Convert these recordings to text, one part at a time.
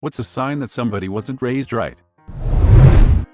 What's a sign that somebody wasn't raised right?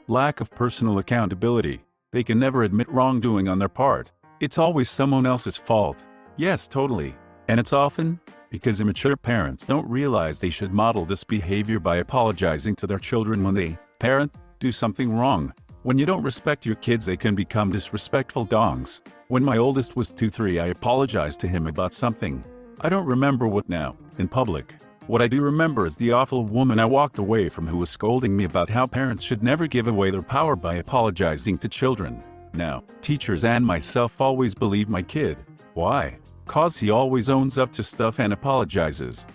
Lack of personal accountability. They can never admit wrongdoing on their part. It's always someone else's fault. Yes, totally. And it's often because immature parents don't realize they should model this behavior by apologizing to their children when they, parent, do something wrong. When you don't respect your kids, they can become disrespectful dongs. When my oldest was 2-3, I apologized to him about something. I don't remember what now, in public. What I do remember is the awful woman I walked away from who was scolding me about how parents should never give away their power by apologizing to children. Now, teachers and myself always believe my kid. Why? 'Cause he always owns up to stuff and apologizes.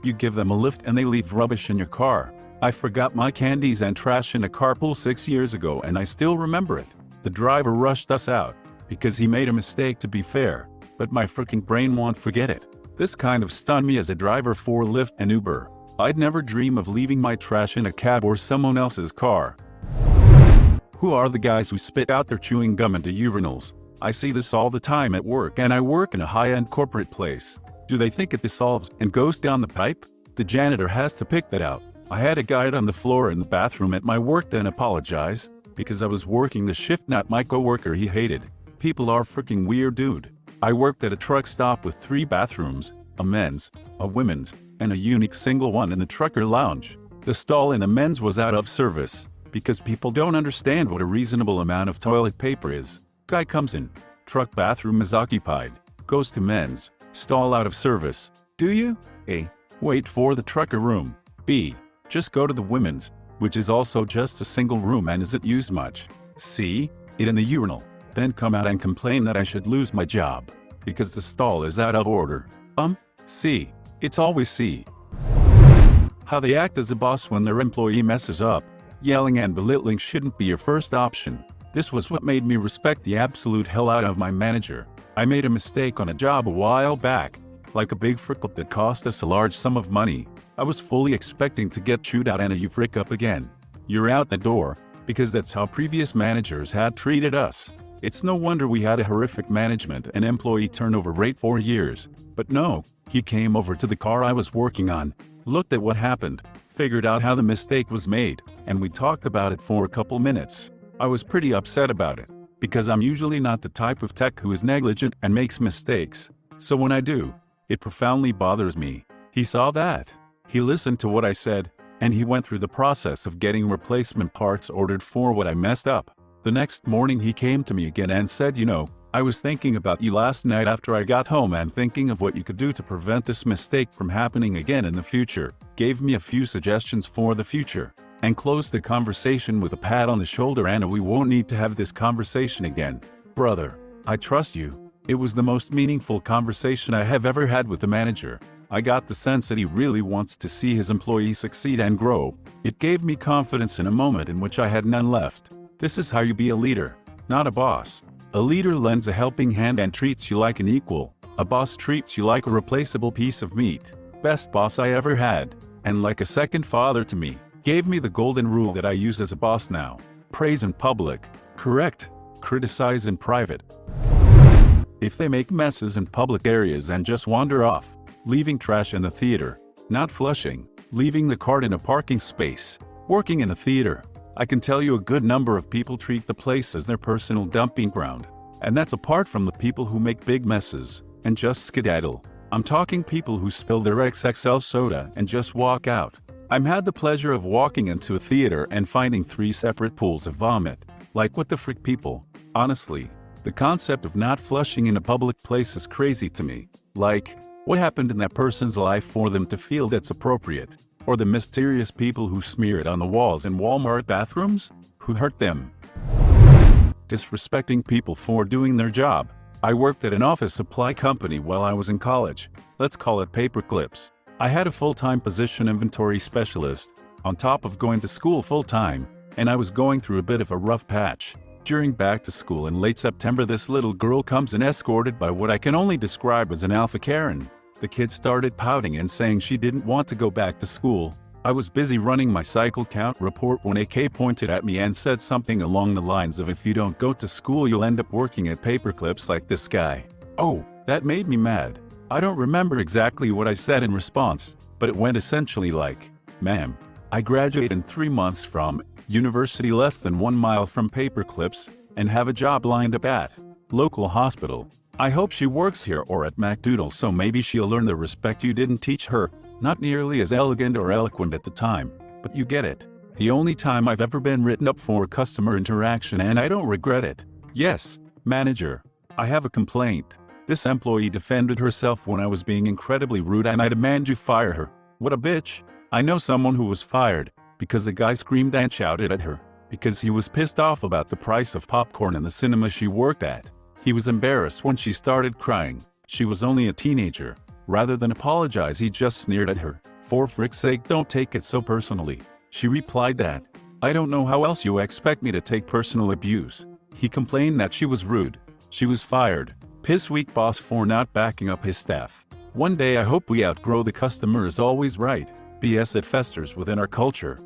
You give them a lift and they leave rubbish in your car. I forgot my candies and trash in a carpool 6 years ago and I still remember it. The driver rushed us out because he made a mistake, to be fair, but my freaking brain won't forget it. This kind of stunned me as a driver for Lyft and Uber. I'd never dream of leaving my trash in a cab or someone else's car. Who are the guys who spit out their chewing gum into urinals? I see this all the time at work, and I work in a high-end corporate place. Do they think it dissolves and goes down the pipe? The janitor has to pick that out. I had a guy on the floor in the bathroom at my work then apologize because I was working the shift, not my coworker he hated. People are freaking weird, dude. I worked at a truck stop with 3 bathrooms, a men's, a women's, and a unique single one in the trucker lounge. The stall in the men's was out of service because people don't understand what a reasonable amount of toilet paper is. Guy comes in, truck bathroom is occupied, goes to men's, stall out of service. Do you? A. Wait for the trucker room. B. Just go to the women's, which is also just a single room and isn't used much. C. It in the urinal. Then come out and complain that I should lose my job because the stall is out of order. C. It's always C. How they act as a boss when their employee messes up. Yelling and belittling shouldn't be your first option. This was what made me respect the absolute hell out of my manager. I made a mistake on a job a while back, like a big frick up that cost us a large sum of money. I was fully expecting to get chewed out and you frick up again. You're out the door, because that's how previous managers had treated us. It's no wonder we had a horrific management and employee turnover rate for years. But no, he came over to the car I was working on, looked at what happened, figured out how the mistake was made, and we talked about it for a couple minutes. I was pretty upset about it, because I'm usually not the type of tech who is negligent and makes mistakes. So when I do, it profoundly bothers me. He saw that. He listened to what I said, and he went through the process of getting replacement parts ordered for what I messed up. The next morning he came to me again and said, "You know, I was thinking about you last night after I got home and thinking of what you could do to prevent this mistake from happening again in the future." Gave me a few suggestions for the future, and closed the conversation with a pat on the shoulder and we won't need to have this conversation again. Brother, I trust you. It was the most meaningful conversation I have ever had with a manager. I got the sense that he really wants to see his employees succeed and grow. It gave me confidence in a moment in which I had none left. This is how you be a leader, not a boss. A leader lends a helping hand and treats you like an equal. A boss treats you like a replaceable piece of meat. Best boss I ever had, and like a second father to me. Gave me the golden rule that I use as a boss now. Praise in public, correct, criticize in private. If they make messes in public areas and just wander off, leaving trash in the theater, not flushing, leaving the cart in a parking space, working in a theater, I can tell you a good number of people treat the place as their personal dumping ground. And that's apart from the people who make big messes and just skedaddle. I'm talking people who spill their XXL soda and just walk out. I've had the pleasure of walking into a theater and finding 3 separate pools of vomit. Like, what the frick, people? Honestly, the concept of not flushing in a public place is crazy to me. Like, what happened in that person's life for them to feel that's appropriate? Or the mysterious people who smear it on the walls in Walmart bathrooms? Who hurt them? Disrespecting people for doing their job. I worked at an office supply company while I was in college. Let's call it paper clips. I had a full-time position, inventory specialist, on top of going to school full-time, and I was going through a bit of a rough patch. During back to school in late September, this little girl comes in escorted by what I can only describe as an alpha Karen. The kid started pouting and saying she didn't want to go back to school. I was busy running my cycle count report when AK pointed at me and said something along the lines of, "If you don't go to school, you'll end up working at paperclips like this guy." Oh, that made me mad. I don't remember exactly what I said in response, but it went essentially like, "Ma'am, I graduate in 3 months from university less than 1 mile from Paperclips and have a job lined up at local hospital. I hope she works here or at McDoodle so maybe she'll learn the respect you didn't teach her." Not nearly as elegant or eloquent at the time, but you get it. The only time I've ever been written up for customer interaction and I don't regret it. "Yes, manager. I have a complaint. This employee defended herself when I was being incredibly rude and I demand you fire her." What a bitch. I know someone who was fired because a guy screamed and shouted at her because he was pissed off about the price of popcorn in the cinema she worked at. He was embarrassed when she started crying. She was only a teenager. Rather than apologize, he just sneered at her. "For frick's sake, don't take it so personally." She replied that, "I don't know how else you expect me to take personal abuse." He complained that she was rude. She was fired. Piss weak boss for not backing up his staff. One day I hope we outgrow the customer is always right BS that festers within our culture.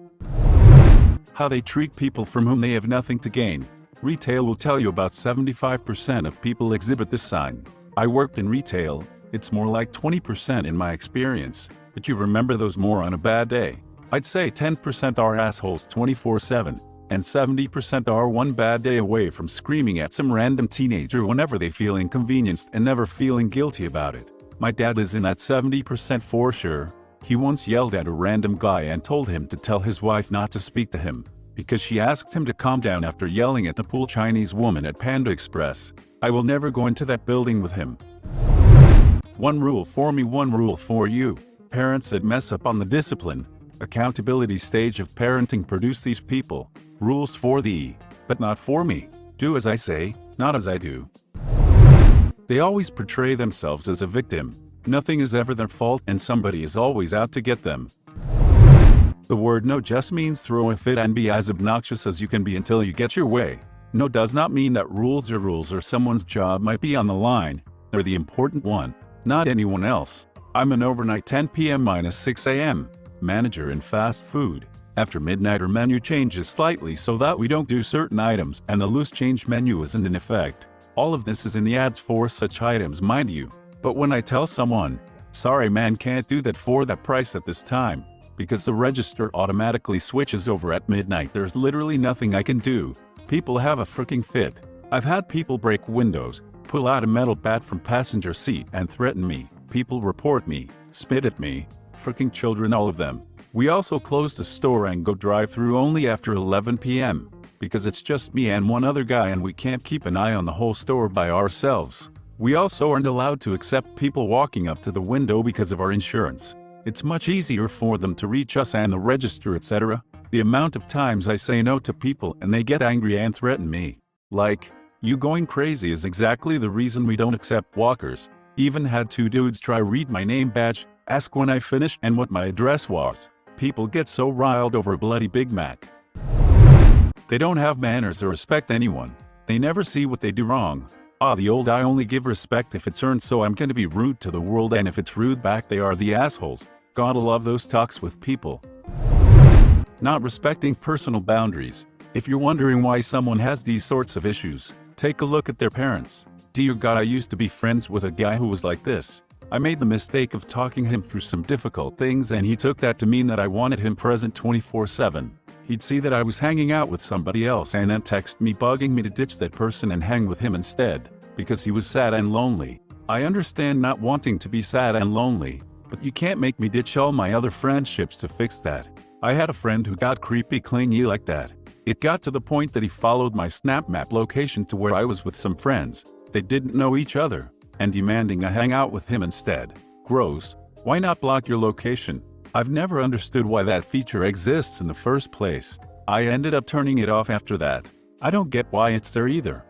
How they treat people from whom they have nothing to gain. Retail will tell you about 75% of people exhibit this sign. I worked in retail. It's more like 20% in my experience, but you remember those more on a bad day. I'd say 10% are assholes 24/7, and 70% are one bad day away from screaming at some random teenager whenever they feel inconvenienced and never feeling guilty about it. My dad is in that 70% for sure. He once yelled at a random guy and told him to tell his wife not to speak to him, because she asked him to calm down after yelling at the pool Chinese woman at Panda Express. I will never go into that building with him. One rule for me, one rule for you. Parents that mess up on the discipline, accountability stage of parenting produce these people. Rules for thee, but not for me. Do as I say, not as I do. They always portray themselves as a victim. Nothing is ever their fault and somebody is always out to get them. The word no just means throw a fit and be as obnoxious as you can be until you get your way. No does not mean that rules or someone's job might be on the line. They're the important one, not anyone else. I'm an overnight 10 p.m. - 6 a.m. manager in fast food. After midnight our menu changes slightly so that we don't do certain items and the loose change menu isn't in effect. All of this is in the ads for such items, mind you. But when I tell someone, "Sorry man, can't do that for that price at this time," because the register automatically switches over at midnight, there's literally nothing I can do. People have a freaking fit. I've had people break windows, pull out a metal bat from passenger seat and threaten me. People report me, spit at me. Freaking children, all of them. We also close the store and go drive-through only after 11 p.m. because it's just me and one other guy and we can't keep an eye on the whole store by ourselves. We also aren't allowed to accept people walking up to the window because of our insurance. It's much easier for them to reach us and the register, etc. The amount of times I say no to people and they get angry and threaten me. Like, "You going crazy" is exactly the reason we don't accept walkers. Even had 2 dudes try read my name badge, ask when I finished and what my address was. People get so riled over a bloody Big Mac. They don't have manners or respect anyone. They never see what they do wrong. The old "I only give respect if it's earned, so I'm gonna be rude to the world, and if it's rude back they are the assholes." Gotta love those talks with people. Not respecting personal boundaries. If you're wondering why someone has these sorts of issues, take a look at their parents. Dear God, I used to be friends with a guy who was like this. I made the mistake of talking him through some difficult things and he took that to mean that I wanted him present 24/7. He'd see that I was hanging out with somebody else and then text me bugging me to ditch that person and hang with him instead, because he was sad and lonely. I understand not wanting to be sad and lonely, but you can't make me ditch all my other friendships to fix that. I had a friend who got creepy clingy like that. It got to the point that he followed my Snap Map location to where I was with some friends. They didn't know each other, and demanding I hang out with him instead. Gross. Why not block your location? I've never understood why that feature exists in the first place. I ended up turning it off after that. I don't get why it's there either.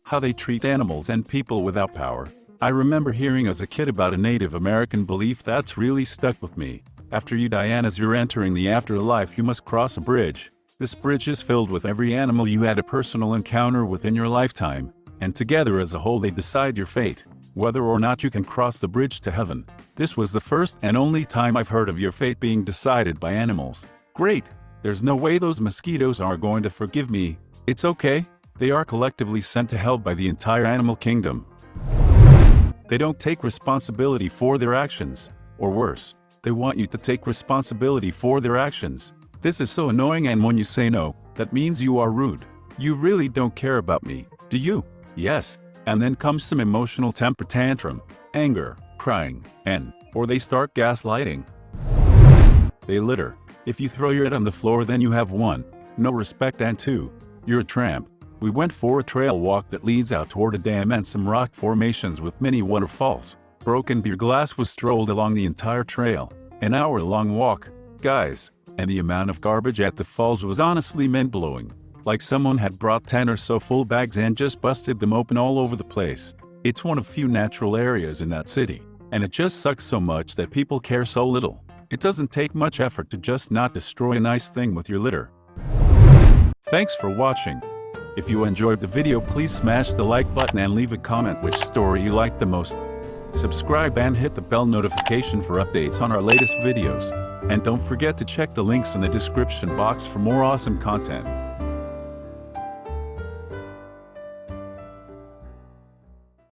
How they treat animals and people without power. I remember hearing as a kid about a Native American belief that's really stuck with me. After you die and as you're entering the afterlife, you must cross a bridge. This bridge is filled with every animal you had a personal encounter with in your lifetime, and together as a whole they decide your fate, whether or not you can cross the bridge to heaven. This was the first and only time I've heard of your fate being decided by animals. Great! There's no way those mosquitoes are going to forgive me. It's okay. They are collectively sent to hell by the entire animal kingdom. They don't take responsibility for their actions. Or worse, they want you to take responsibility for their actions. This is so annoying, and when you say no, that means you are rude. You really don't care about me, do you? Yes. And then comes some emotional temper tantrum, anger, crying, or they start gaslighting. They litter. If you throw your head on the floor, then you have 1, no respect, and 2, you're a tramp. We went for a trail walk that leads out toward a dam and some rock formations with many waterfalls. Broken beer glass was strolled along the entire trail. An hour-long walk, guys, and the amount of garbage at the falls was honestly mind-blowing. Like someone had brought 10 or so full bags and just busted them open all over the place. It's one of few natural areas in that city, and it just sucks so much that people care so little. It doesn't take much effort to just not destroy a nice thing with your litter. Thanks for watching. If you enjoyed the video, please smash the like button and leave a comment which story you liked the most. Subscribe and hit the bell notification for updates on our latest videos. And don't forget to check the links in the description box for more awesome content.